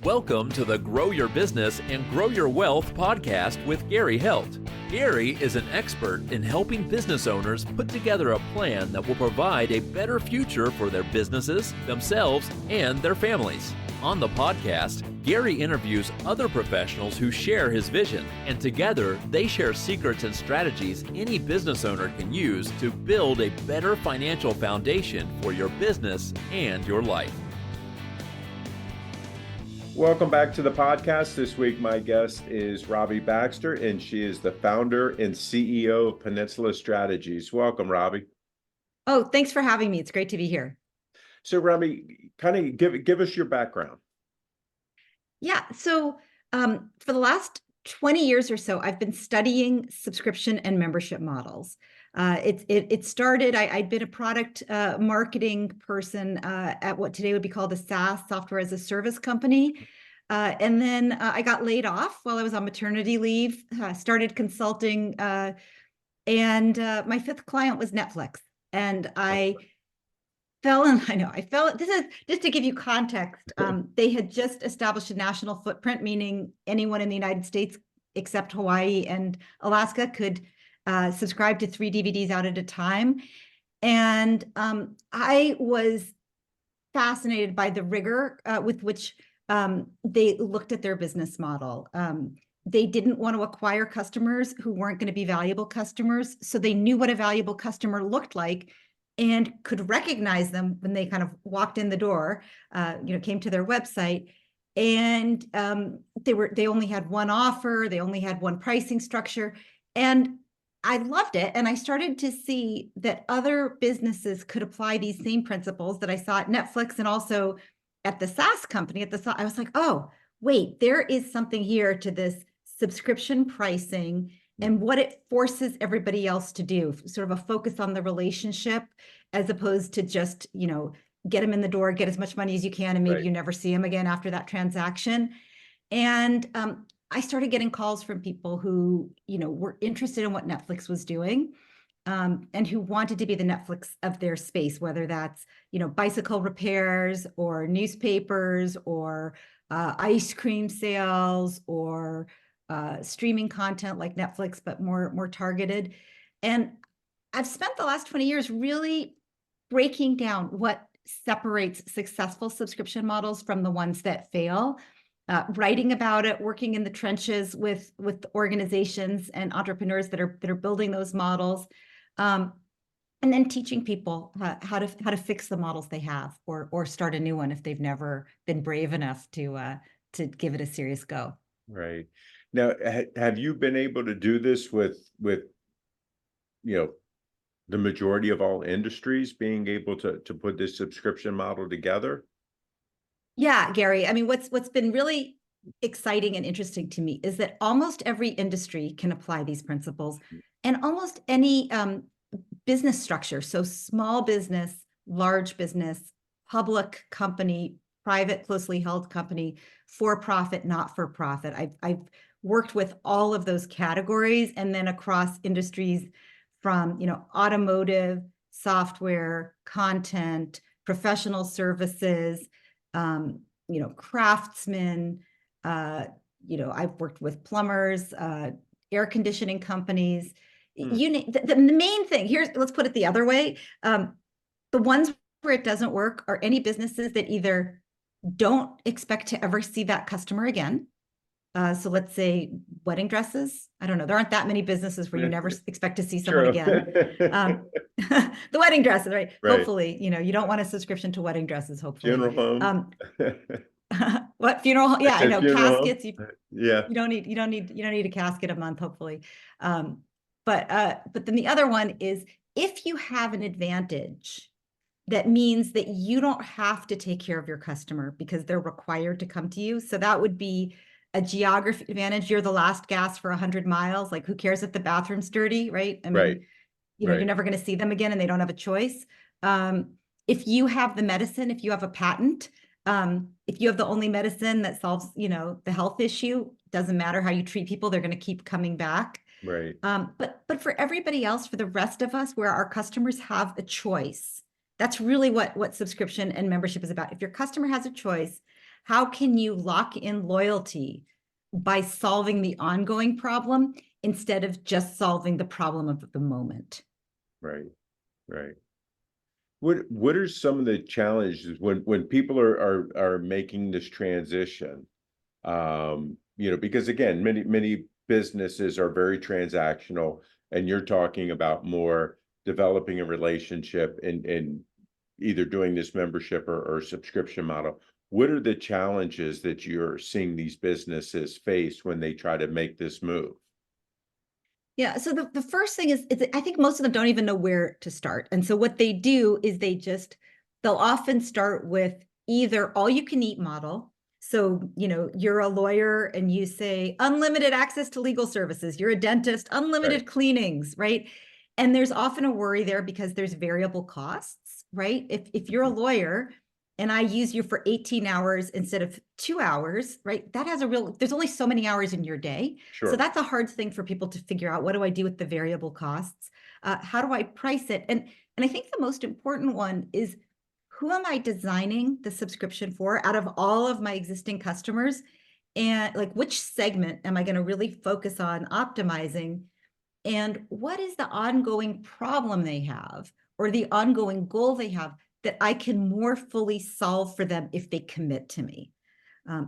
Welcome to the Grow Your Business and Grow Your Wealth podcast with Gary Helt. Gary is an expert in helping business owners put together a plan that will provide a better future for their businesses, themselves, and their families. On the podcast, Gary interviews other professionals who share his vision, and together they share secrets and strategies any business owner can use to build a better financial foundation for your business and your life. Welcome back to the podcast. This week, my guest is Robbie Baxter, and she is the founder and CEO of Peninsula Strategies. Welcome, Robbie. Oh, thanks for having me. It's great to be here. So, Robbie, kind of give us your background. Yeah. So for the last 20 years or so, I've been studying subscription and membership models. It started, I'd been a product marketing person at what today would be called a SaaS, software as a service company. And then I got laid off while I was on maternity leave, started consulting, and my fifth client was Netflix. And I fell, this is just to give you context. They had just established a national footprint, meaning anyone in the United States except Hawaii and Alaska could subscribe to 3 DVDs out at a time. And I was fascinated by the rigor with which they looked at their business model. They didn't want to acquire customers who weren't going to be valuable customers. So they knew what a valuable customer looked like and could recognize them when they kind of walked in the door, came to their website. And they only had one offer, they only had one pricing structure. And I loved it. And I started to see that other businesses could apply these same principles that I saw at Netflix and also at the SaaS company. I was like, oh, wait, there is something here to this subscription pricing and what it forces everybody else to do, sort of a focus on the relationship as opposed to just, get them in the door, get as much money as you can, and maybe you never see them again after that transaction. And I started getting calls from people who, were interested in what Netflix was doing, and who wanted to be the Netflix of their space, whether that's, bicycle repairs or newspapers or ice cream sales or streaming content like Netflix, but more targeted. And I've spent the last 20 years really breaking down what separates successful subscription models from the ones that fail, writing about it, working in the trenches with organizations and entrepreneurs that are building those models, and then teaching people how to fix the models they have or start a new one if they've never been brave enough to give it a serious go. Right. Now, have you been able to do this with the majority of all industries being able to put this subscription model together? Yeah, Gary. I mean, what's been really exciting and interesting to me is that almost every industry can apply these principles, and almost any business structure. So small business, large business, public company, private, closely held company, for profit, not for profit. I've worked with all of those categories, and then across industries from, automotive, software, content, professional services, craftsmen, I've worked with plumbers, air conditioning companies. The main thing here, let's put it the other way. The ones where it doesn't work are any businesses that either don't expect to ever see that customer again. So let's say wedding dresses. I don't know. There aren't that many businesses where you never expect to see someone again. The wedding dresses, right? Hopefully, you don't want a subscription to wedding dresses, hopefully. Funeral home. What funeral home? Yeah, I know. Caskets. You don't need a casket a month, hopefully. But then the other one is if you have an advantage, that means that you don't have to take care of your customer because they're required to come to you. So that would be a geography advantage. You're the last gas for 100 miles. Like, who cares if the bathroom's dirty, right? I mean, you're never going to see them again and they don't have a choice. If you have the medicine, if you have a patent, if you have the only medicine that solves, the health issue, doesn't matter how you treat people, they're going to keep coming back. Right. But for everybody else, for the rest of us, where our customers have a choice, that's really what subscription and membership is about. If your customer has a choice, how can you lock in loyalty by solving the ongoing problem instead of just solving the problem of the moment? Right. Right. What are some of the challenges when people are making this transition? Because again, many businesses are very transactional, and you're talking about more developing a relationship and either doing this membership or subscription model. What are the challenges that you're seeing these businesses face when they try to make this move? Yeah, so the first thing is I think most of them don't even know where to start. And so what they do is they'll often start with either all you can eat model. So, you're a lawyer and you say unlimited access to legal services, you're a dentist, unlimited Right. cleanings, right? And there's often a worry there because there's variable costs, right? If you're a lawyer and I use you for 18 hours instead of 2 hours, right? That has there's only so many hours in your day. So Sure. that's a hard thing for people to figure out. What do I do with the variable costs? How do I price it? And I think the most important one is, who am I designing the subscription for out of all of my existing customers? And like, which segment am I going to really focus on optimizing? And what is the ongoing problem they have or the ongoing goal they have that I can more fully solve for them if they commit to me?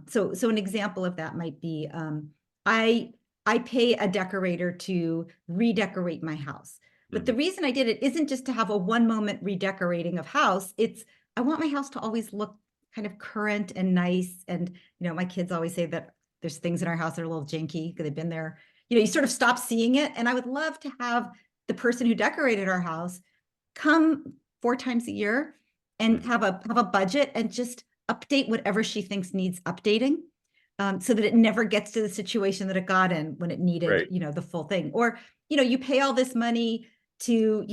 So an example of that might be, I pay a decorator to redecorate my house. But the reason I did it isn't just to have a one moment redecorating of house. It's, I want my house to always look kind of current and nice. And, my kids always say that there's things in our house that are a little janky because they've been there. You sort of stop seeing it. And I would love to have the person who decorated our house come 4 times a year and have a budget and just update whatever she thinks needs updating, so that it never gets to the situation that it got in when it needed, Right. the full thing. Or, you pay all this money to,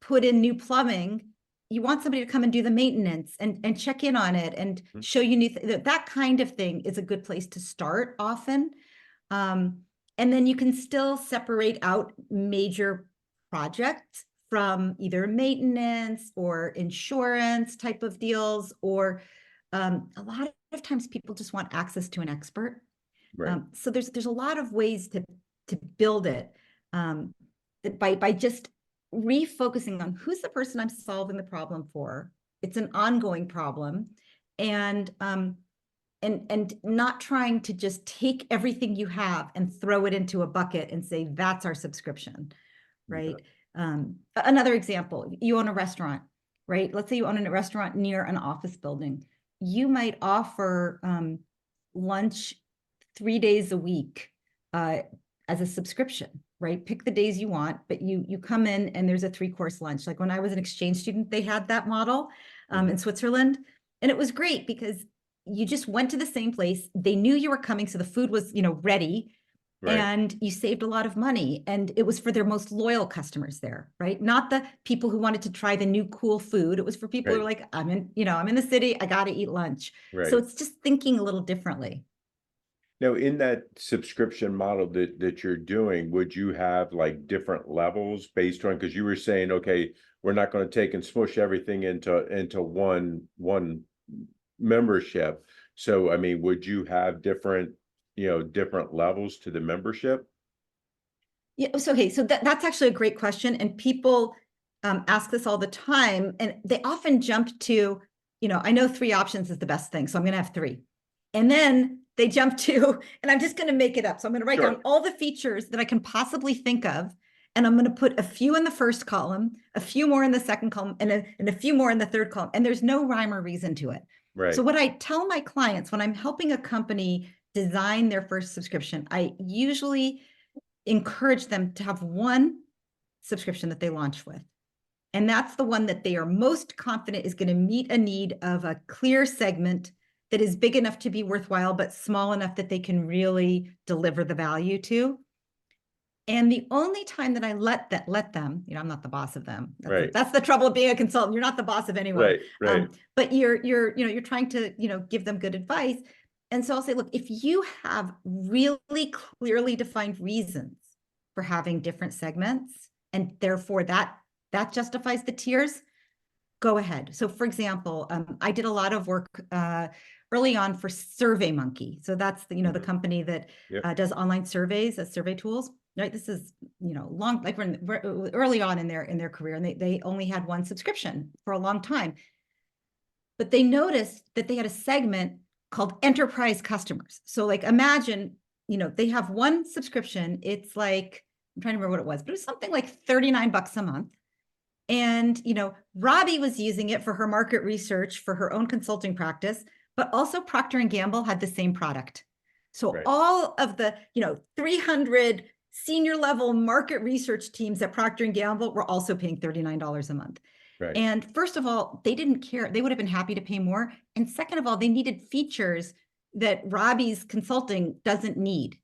put in new plumbing. You want somebody to come and do the maintenance and check in on it and show you that kind of thing is a good place to start often. And then you can still separate out major projects from either maintenance or insurance type of deals, or a lot of times people just want access to an expert. Right. So there's a lot of ways to build it, by just refocusing on who's the person I'm solving the problem for. It's an ongoing problem, and not trying to just take everything you have and throw it into a bucket and say that's our subscription, right? Another example, you own a restaurant, right? Let's say you own a restaurant near an office building. You might offer lunch 3 days a week as a subscription, right? Pick the days you want, but you come in and there's a 3-course lunch. Like when I was an exchange student, they had that model in Switzerland, and it was great because you just went to the same place. They knew you were coming, so the food was, ready. Right. And you saved a lot of money, and it was for their most loyal customers there, right? Not the people who wanted to try the new cool food. It was for people who are like, I'm in the city, I got to eat lunch. So Right. it's just thinking a little differently. Now, in that subscription model that you're doing, would you have like different levels based on, because you were saying, okay, we're not going to take and smush everything into one membership. So, I mean, would you have different levels to the membership? Yeah. So, okay. So that's actually a great question. And people ask this all the time. And they often jump to, I know 3 options is the best thing. So I'm going to have 3. And then they jump to, and I'm just going to make it up. So I'm going to write down all the features that I can possibly think of. And I'm going to put a few in the first column, a few more in the second column, and a few more in the third column. And there's no rhyme or reason to it. Right. So what I tell my clients when I'm helping a company design their first subscription, I usually encourage them to have one subscription that they launch with. And that's the one that they are most confident is going to meet a need of a clear segment that is big enough to be worthwhile, but small enough that they can really deliver the value to. And the only time that I let them, I'm not the boss of them. That's the trouble of being a consultant. You're not the boss of anyone. Right. But you're trying to, give them good advice. And so I'll say, look, if you have really clearly defined reasons for having different segments, and therefore that justifies the tiers, go ahead. So for example, I did a lot of work early on for SurveyMonkey. So that's the, the company that Yep. does online surveys, survey tools, right? This is, long, like we're early on in their career, and they only had one subscription for a long time. But they noticed that they had a segment called enterprise customers. So like imagine, they have one subscription. It's like, I'm trying to remember what it was, but it was something like $39 a month. And, Robbie was using it for her market research for her own consulting practice, but also Procter & Gamble had the same product. So Right. all of the, 300 senior level market research teams at Procter & Gamble were also paying $39 a month. Right. And first of all, they didn't care. They would have been happy to pay more. And second of all, they needed features that Robbie's consulting doesn't need,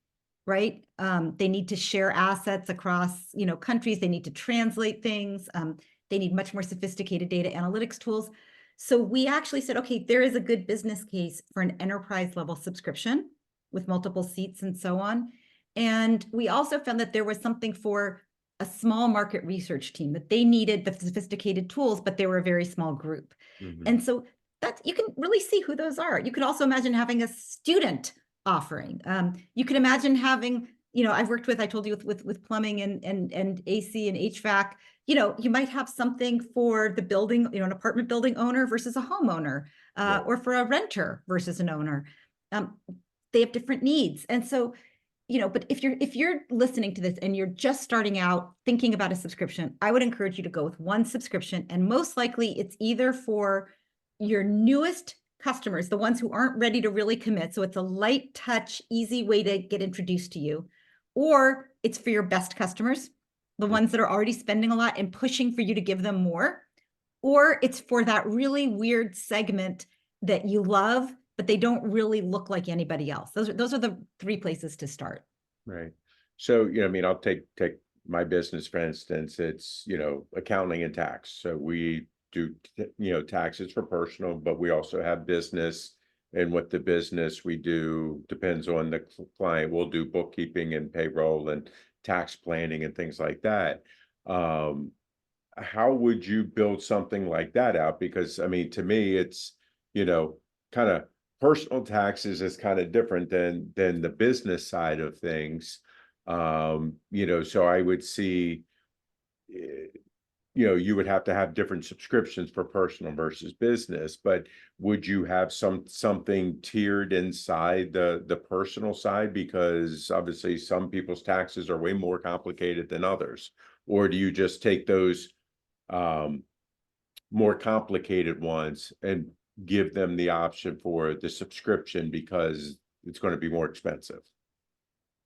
right? They need to share assets across, countries. They need to translate things. They need much more sophisticated data analytics tools. So we actually said, okay, there is a good business case for an enterprise level subscription with multiple seats and so on. And we also found that there was something for a small market research team, that they needed the sophisticated tools, but they were a very small group. Mhm. And so that you can really see who those are. You could also imagine having a student offering. You can imagine having, I've worked with, I told you with plumbing and AC and HVAC, you might have something for the building, an apartment building owner versus a homeowner, Right. or for a renter versus an owner. They have different needs. And so, but if you're listening to this and you're just starting out thinking about a subscription, I would encourage you to go with one subscription. And most likely it's either for your newest customers, the ones who aren't ready to really commit. So it's a light touch, easy way to get introduced to you, or it's for your best customers, the ones that are already spending a lot and pushing for you to give them more, or it's for that really weird segment that you love, but they don't really look like anybody else. Those are the three places to start. Right. So, I'll take my business, for instance. It's, accounting and tax. So we do, taxes for personal, but we also have business. And what the business we do depends on the client. We'll do bookkeeping and payroll and tax planning and things like that. How would you build something like that out? Because to me, it's, kind of personal taxes is kind of different than the business side of things. So I would see, you would have to have different subscriptions for personal versus business, but would you have something tiered inside the personal side? Because obviously some people's taxes are way more complicated than others. Or do you just take those more complicated ones and give them the option for the subscription because it's going to be more expensive?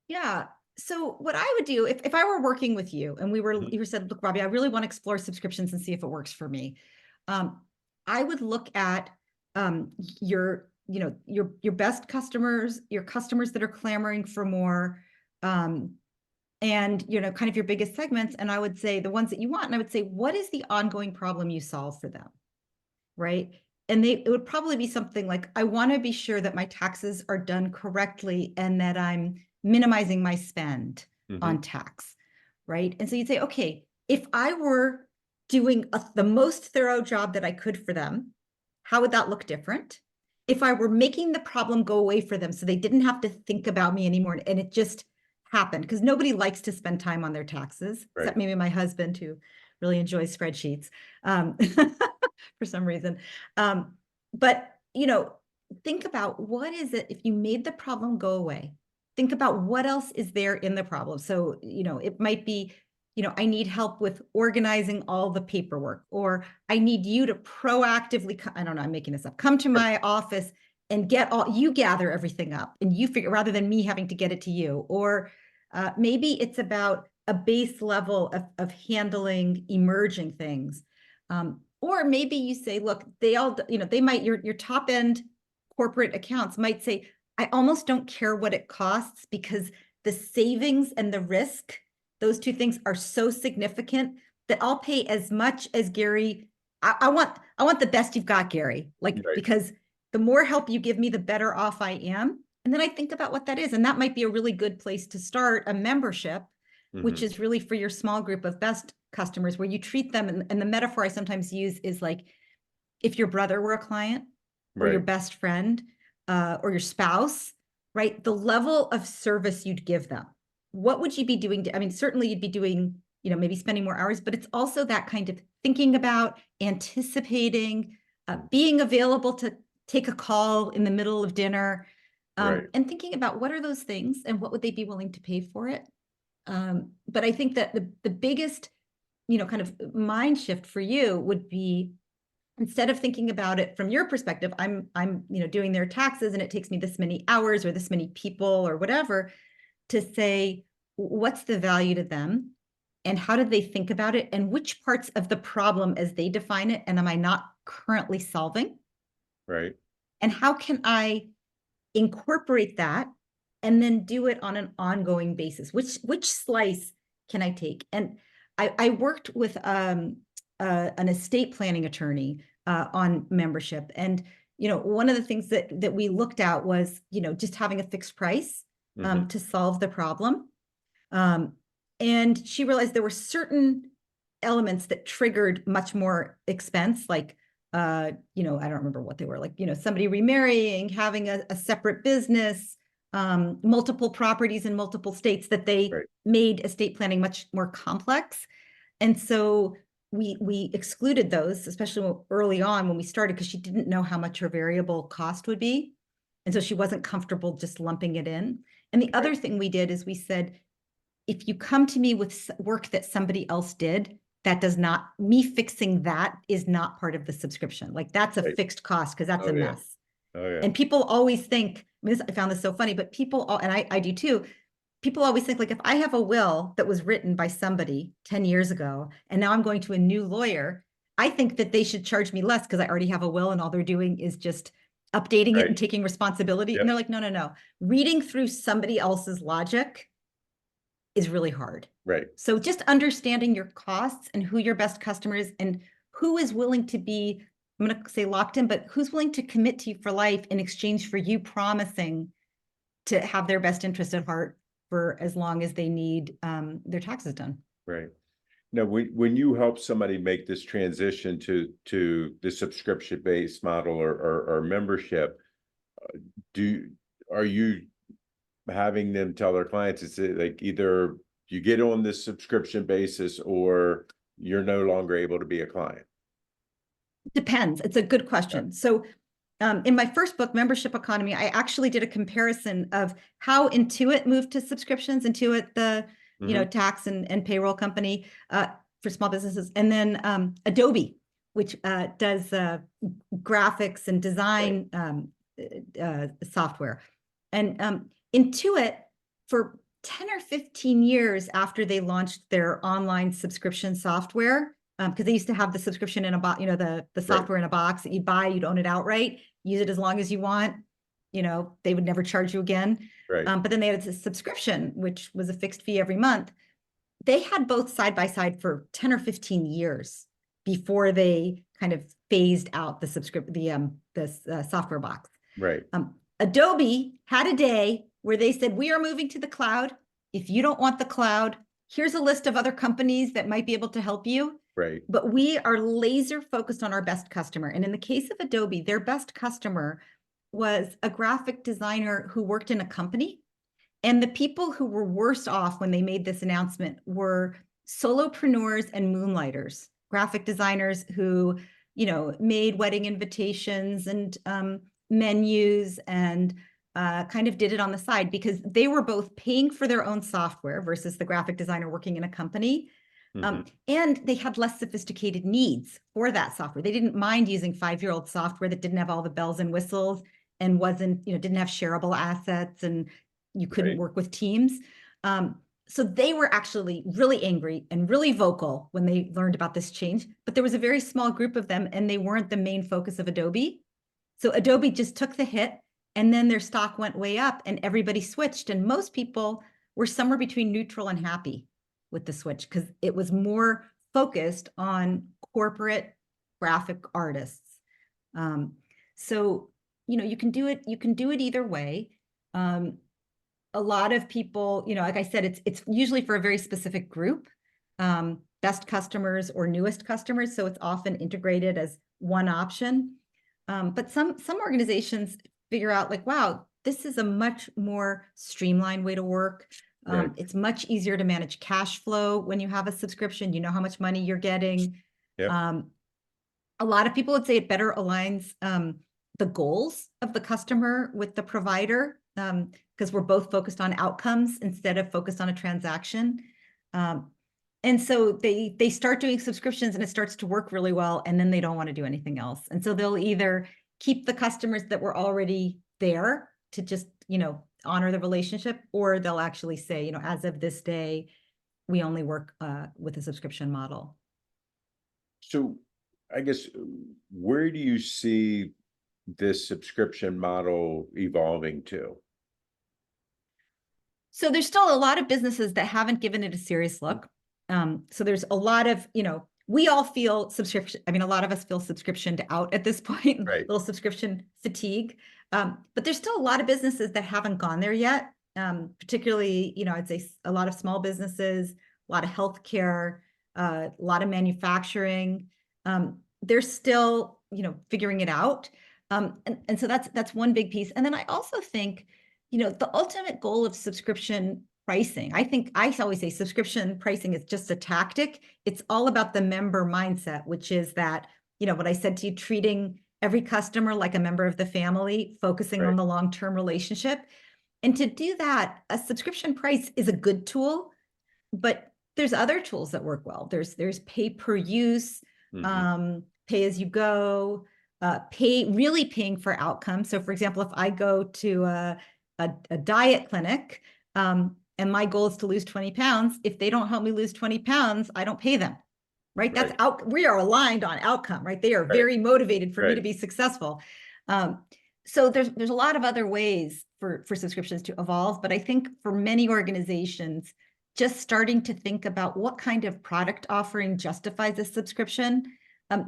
Yeah. So what I would do if I were working with you and you said, look, Robbie, I really want to explore subscriptions and see if it works for me. I would look at your best customers, your customers that are clamoring for more, and kind of your biggest segments. And I would say the ones that you want, and I would say, what is the ongoing problem you solve for them? Right. And it would probably be something like, I want to be sure that my taxes are done correctly and that I'm minimizing my spend on tax, right? And so you'd say, okay, if I were doing the most thorough job that I could for them, how would that look different? If I were making the problem go away for them so they didn't have to think about me anymore and it just happened, because nobody likes to spend time on their taxes, Right. except maybe my husband, who really enjoys spreadsheets for some reason. But, think about what is it, if you made the problem go away, think about what else is there in the problem. So, it might be, I need help with organizing all the paperwork, or I need you to proactively, I don't know, I'm making this up, come to my office and you gather everything up and you figure, rather than me having to get it to you. Or maybe it's about a base level of handling emerging things. Or maybe you say, look, they might, your top end corporate accounts might say, I almost don't care what it costs because the savings and the risk, those two things are so significant that I'll pay as much as Gary. I want the best you've got, Gary, Right. because the more help you give me, the better off I am. And then I think about what that is. And that might be a really good place to start a membership, which is really for your small group of best customers, where you treat them. And the metaphor I sometimes use is like, if your brother were a client, or your Right. best friend, or your spouse, right? The level of service you'd give them. What would you be doing? I mean, certainly you'd be doing, maybe spending more hours, but it's also that kind of thinking about, anticipating, being available to take a call in the middle of dinner, Right. and thinking about what are those things and what would they be willing to pay for it. But I think that the biggest, kind of mind shift for you would be, instead of thinking about it from your perspective, I'm doing their taxes and it takes me this many hours or this many people or whatever, to say, what's the value to them and how did they think about it and which parts of the problem as they define it and am I not currently solving, Right. and how can I incorporate that and then do it on an ongoing basis, which slice can I take. And I worked with an estate planning attorney on membership, and one of the things that we looked at was just having a fixed price Mhm. to solve the problem. And she realized there were certain elements that triggered much more expense, like I don't remember what they were, like somebody remarrying, having a separate business, multiple properties in multiple states, that they Right. made estate planning much more complex. And so we excluded those, especially early on when we started, because she didn't know how much her variable cost would be. And so she wasn't comfortable just lumping it in. And the other thing we did is we said, if you come to me with work that somebody else did, that does not, me fixing that is not part of the subscription. Like that's a Right. fixed cost because that's Oh, a yeah. mess. Oh, yeah. And people always think, I found this so funny, but people, and I do too, people always think, like, if I have a will that was written by somebody 10 years ago, and now I'm going to a new lawyer, I think that they should charge me less because I already have a will and all they're doing is just updating it Right. and taking responsibility. Yep. And they're like, no, no, no. Reading through somebody else's logic is really hard. Right. So just understanding your costs and who your best customer is and who is willing to be, I'm going to say locked in, but who's willing to commit to you for life in exchange for you promising to have their best interest at heart for as long as they need their taxes done. Right. Now, when you help somebody make this transition to the subscription-based model or membership, are you having them tell their clients, it's like either you get on this subscription basis or you're no longer able to be a client? Depends. It's a good question. So in my first book, Membership Economy, I actually did a comparison of how Intuit moved to subscriptions, Intuit, the tax and payroll company for small businesses, and then Adobe, which does graphics and design software. And Intuit, for 10 or 15 years after they launched their online subscription software, because they used to have the subscription in a box, the software in a box that you buy, you'd own it outright, use it as long as you want, they would never charge you again. Right. But then they had a subscription, which was a fixed fee every month. They had both side by side for 10 or 15 years before they kind of phased out the software box. Right. Adobe had a day where they said, we are moving to the cloud. If you don't want the cloud, here's a list of other companies that might be able to help you. Right. But we are laser focused on our best customer. And in the case of Adobe, their best customer was a graphic designer who worked in a company. And the people who were worst off when they made this announcement were solopreneurs and moonlighters, graphic designers who, made wedding invitations and menus and kind of did it on the side, because they were both paying for their own software versus the graphic designer working in a company. And they had less sophisticated needs for that software. They didn't mind using 5-year-old software that didn't have all the bells and whistles and wasn't, didn't have shareable assets and you couldn't work with teams. So they were actually really angry and really vocal when they learned about this change, but there was a very small group of them and they weren't the main focus of Adobe. So Adobe just took the hit and then their stock went way up and everybody switched. And most people were somewhere between neutral and happy with the switch because it was more focused on corporate graphic artists. So, you can do it either way. A lot of people, like I said, it's usually for a very specific group, best customers or newest customers. So it's often integrated as one option. But some organizations figure out like, wow, this is a much more streamlined way to work. Right. It's much easier to manage cash flow when you have a subscription. You know how much money you're getting. Yep. A lot of people would say it better aligns the goals of the customer with the provider, because we're both focused on outcomes instead of focused on a transaction. And so they start doing subscriptions and it starts to work really well, and then they don't want to do anything else. And so they'll either keep the customers that were already there to just, honor the relationship, or they'll actually say, as of this day, we only work with a subscription model. So I guess, where do you see this subscription model evolving to? So there's still a lot of businesses that haven't given it a serious look. So there's a lot of, we all feel subscription. I mean, a lot of us feel subscriptioned out at this point, Right. little subscription fatigue. But there's still a lot of businesses that haven't gone there yet. Particularly, I'd say a lot of small businesses, a lot of healthcare, a lot of manufacturing. They're still, figuring it out. And so that's one big piece. And then I also think, the ultimate goal of subscription pricing, I always say subscription pricing is just a tactic. It's all about the member mindset, which is that, what I said to you, treating every customer like a member of the family, focusing Right. on the long-term relationship. And to do that, a subscription price is a good tool, but there's other tools that work well. There's pay per use, pay as you go, really paying for outcomes. So for example, if I go to a diet clinic, and my goal is to lose 20 pounds, if they don't help me lose 20 pounds, I don't pay them, right? That's we are aligned on outcome, right? They are very motivated for me to be successful. So there's a lot of other ways for subscriptions to evolve, but I think for many organizations, just starting to think about what kind of product offering justifies a subscription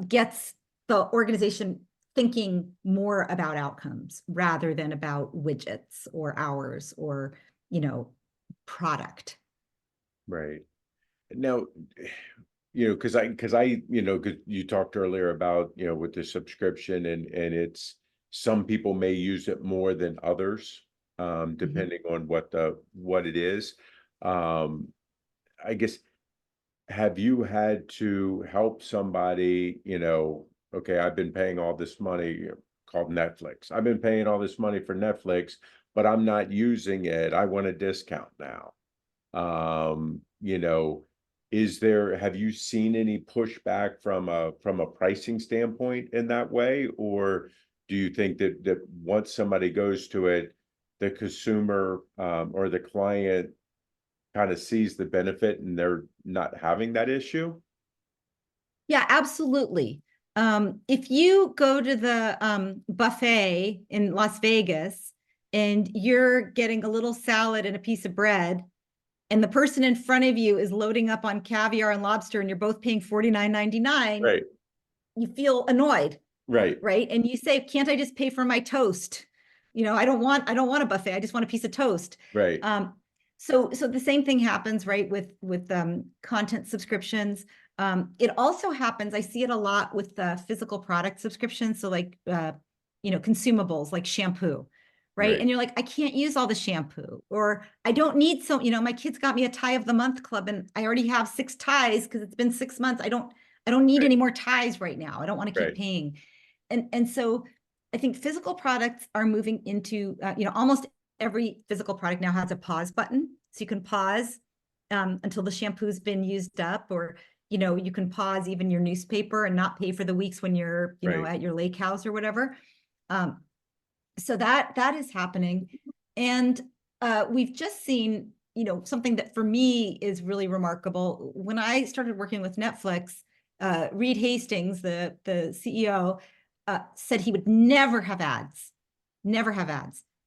gets the organization thinking more about outcomes rather than about widgets or hours or, product. Right. Now, because you talked earlier about, with the subscription and it's, some people may use it more than others, depending on what it is. I guess, have you had to help somebody, okay, I've been paying all this money, called Netflix. I've been paying all this money for Netflix, but I'm not using it. I want a discount now. Have you seen any pushback from a pricing standpoint in that way? Or do you think that once somebody goes to it, the consumer, or the client kind of sees the benefit and they're not having that issue? Yeah, absolutely. If you go to the buffet in Las Vegas and you're getting a little salad and a piece of bread, and the person in front of you is loading up on caviar and lobster, and you're both paying $49.99, Right. you feel annoyed. Right. Right. And you say, can't I just pay for my toast? I don't want a buffet. I just want a piece of toast. Right. So the same thing happens, right, with content subscriptions. It also happens, I see it a lot with physical product subscriptions. So like, consumables like shampoo, right? And you're like, I can't use all the shampoo, or I don't need my kids got me a tie of the month club and I already have 6 ties because it's been 6 months. I don't need any more ties right now. I don't want to keep paying. And so I think physical products are moving into, almost every physical product now has a pause button. So you can pause until the shampoo's been used up, or, you can pause even your newspaper and not pay for the weeks when you're, at your lake house or whatever. So that is happening. And we've just seen, something that for me is really remarkable. When I started working with Netflix, Reed Hastings, the CEO, said he would never have ads.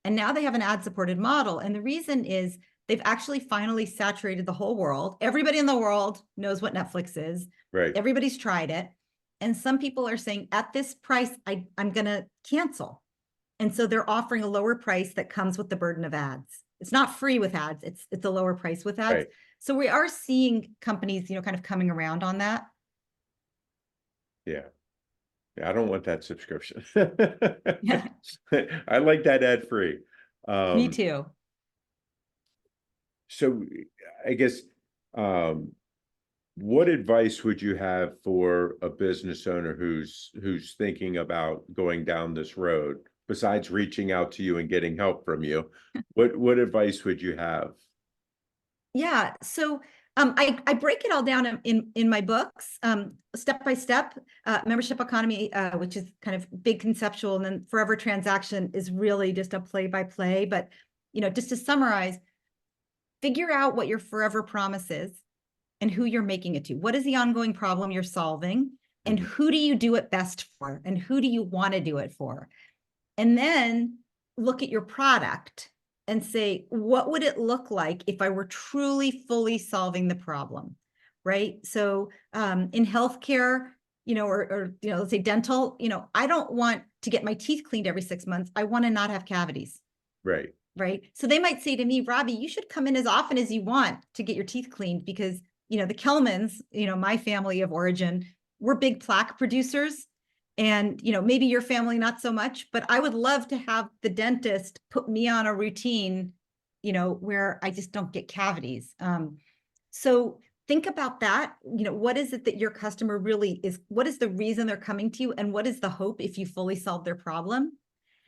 And now they have an ad-supported model. And the reason is they've actually finally saturated the whole world. Everybody in the world knows what Netflix is. Right. Everybody's tried it. And some people are saying, at this price, I'm going to cancel. And so they're offering a lower price that comes with the burden of ads. It's not free with ads. It's a lower price with ads. So we are seeing companies, kind of coming around on that. Yeah. I don't want that subscription. Yeah, I like that ad free. me too. So I guess, what advice would you have for a business owner who's thinking about going down this road, besides reaching out to you and getting help from you? What advice would you have? Yeah. So I break it all down in my books, step by step. Membership economy, which is kind of big conceptual, and then forever transaction is really just a play by play. But just to summarize, figure out what your forever promise is and who you're making it to. What is the ongoing problem you're solving? And Mhm. who do you do it best for? And who do you want to do it for? And then look at your product and say, what would it look like if I were truly fully solving the problem? Right. So in healthcare, or let's say dental, I don't want to get my teeth cleaned every 6 months. I want to not have cavities. Right. Right. So they might say to me, Robbie, you should come in as often as you want to get your teeth cleaned because, the Kelmans, my family of origin, we're big plaque producers. And, maybe your family, not so much, but I would love to have the dentist put me on a routine, where I just don't get cavities. So think about that. What is it that your customer really is? What is the reason they're coming to you? And what is the hope if you fully solve their problem?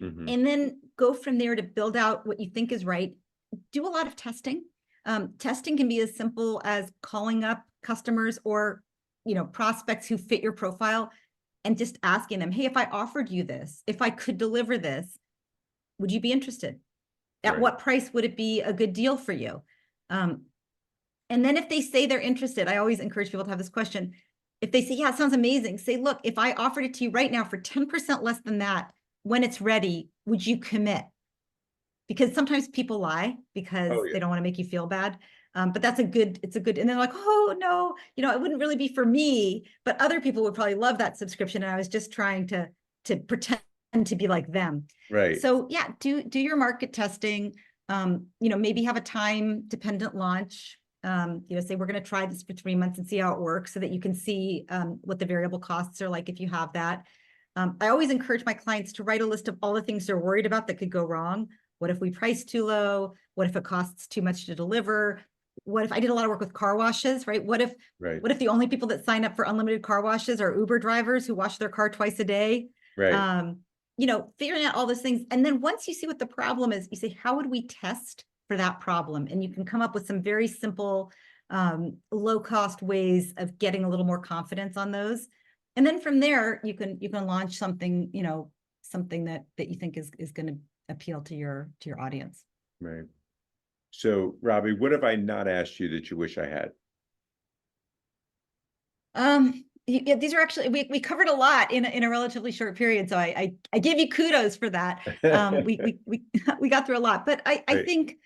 Mhm. And then go from there to build out what you think is right. Do a lot of testing. Testing can be as simple as calling up customers or prospects who fit your profile and just asking them, hey, if I offered you this, if I could deliver this, would you be interested? At Right. what price would it be a good deal for you? And then if they say they're interested, I always encourage people to have this question. If they say, yeah, it sounds amazing, say, look, if I offered it to you right now for 10% less than that, when it's ready, would you commit? Because sometimes people lie because Oh they yeah. don't want to make you feel bad. But it's a good, and they're like, oh no, it wouldn't really be for me, but other people would probably love that subscription. And I was just trying to pretend to be like them. Right. So yeah, do your market testing, maybe have a time dependent launch. Say we're going to try this for 3 months and see how it works so that you can see what the variable costs are like if you have that. I always encourage my clients to write a list of all the things they're worried about that could go wrong. What if we price too low? What if it costs too much to deliver? What if I did a lot of work with car washes, right? What Right. if the only people that sign up for unlimited car washes are Uber drivers who wash their car twice a day? Right. Figuring out all those things. And then once you see what the problem is, you say, how would we test for that problem? And you can come up with some very simple, low cost ways of getting a little more confidence on those. And then from there, you can launch something, something that you think is going to appeal to your audience. Right. So, Robbie, what have I not asked you that you wish I had? Yeah, these are actually we covered a lot in a relatively short period, so I give you kudos for that. We got through a lot, but I Right. think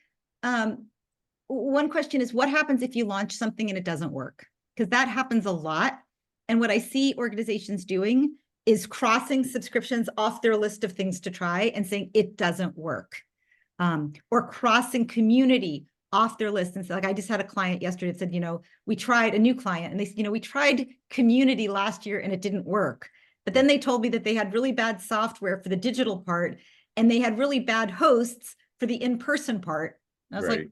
one question is what happens if you launch something and it doesn't work? Because that happens a lot. And what I see organizations doing is crossing subscriptions off their list of things to try and saying it doesn't work. Or crossing community off their list. And so like I just had a client yesterday that said, we tried a new client and they said, we tried community last year and it didn't work. But then they told me that they had really bad software for the digital part and they had really bad hosts for the in-person part. And I was Right. like,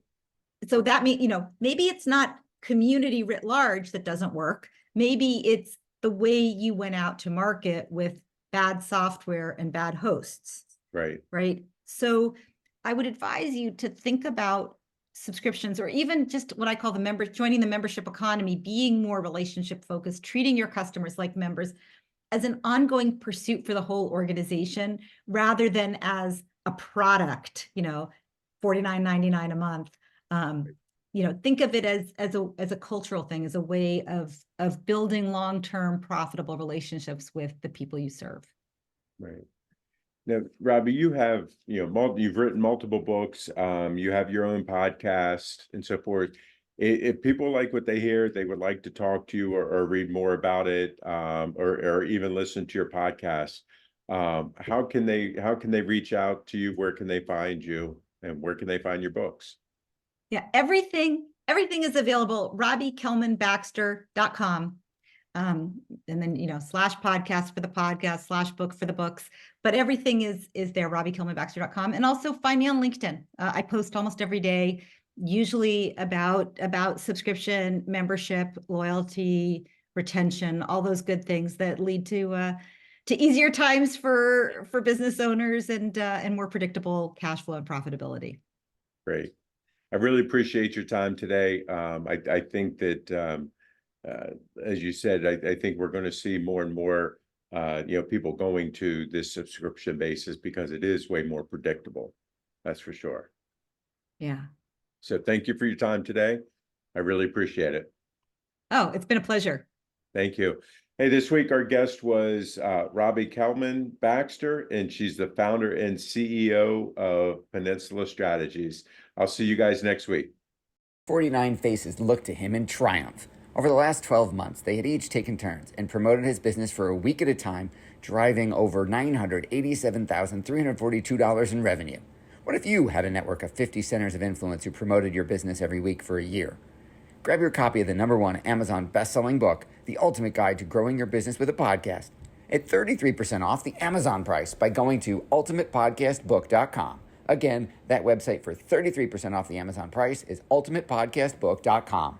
so that means, maybe it's not community writ large that doesn't work. Maybe it's the way you went out to market with bad software and bad hosts. Right. Right. So I would advise you to think about subscriptions or even just what I call joining the membership economy, being more relationship focused, treating your customers like members as an ongoing pursuit for the whole organization rather than as a product, $49.99 a month. Think of it as a cultural thing, as a way of building long-term profitable relationships with the people you serve. Right. Now, Robbie, you have, you've written multiple books, you have your own podcast and so forth. If people like what they hear, they would like to talk to you or read more about it, or even listen to your podcast. How can they reach out to you? Where can they find you? And where can they find your books? Yeah, everything is available, RobbieKelmanBaxter.com. And then, slash podcast for the podcast, slash book for the books, but everything is there, RobbieKillmanBaxter.com. And also find me on LinkedIn. I post almost every day, usually about subscription, membership, loyalty, retention, all those good things that lead to easier times for business owners and more predictable cash flow and profitability. Great. I really appreciate your time today. I think that, as you said, I think we're going to see more and more, people going to this subscription basis because it is way more predictable. That's for sure. Yeah. So thank you for your time today. I really appreciate it. Oh, it's been a pleasure. Thank you. Hey, this week our guest was Robbie Kellman Baxter, and she's the founder and CEO of Peninsula Strategies. I'll see you guys next week. 49 faces looked to him in triumph. Over the last 12 months, they had each taken turns and promoted his business for a week at a time, driving over $987,342 in revenue. What if you had a network of 50 centers of influence who promoted your business every week for a year? Grab your copy of the #1 Amazon best-selling book, The Ultimate Guide to Growing Your Business with a Podcast, at 33% off the Amazon price by going to ultimatepodcastbook.com. Again, that website for 33% off the Amazon price is ultimatepodcastbook.com.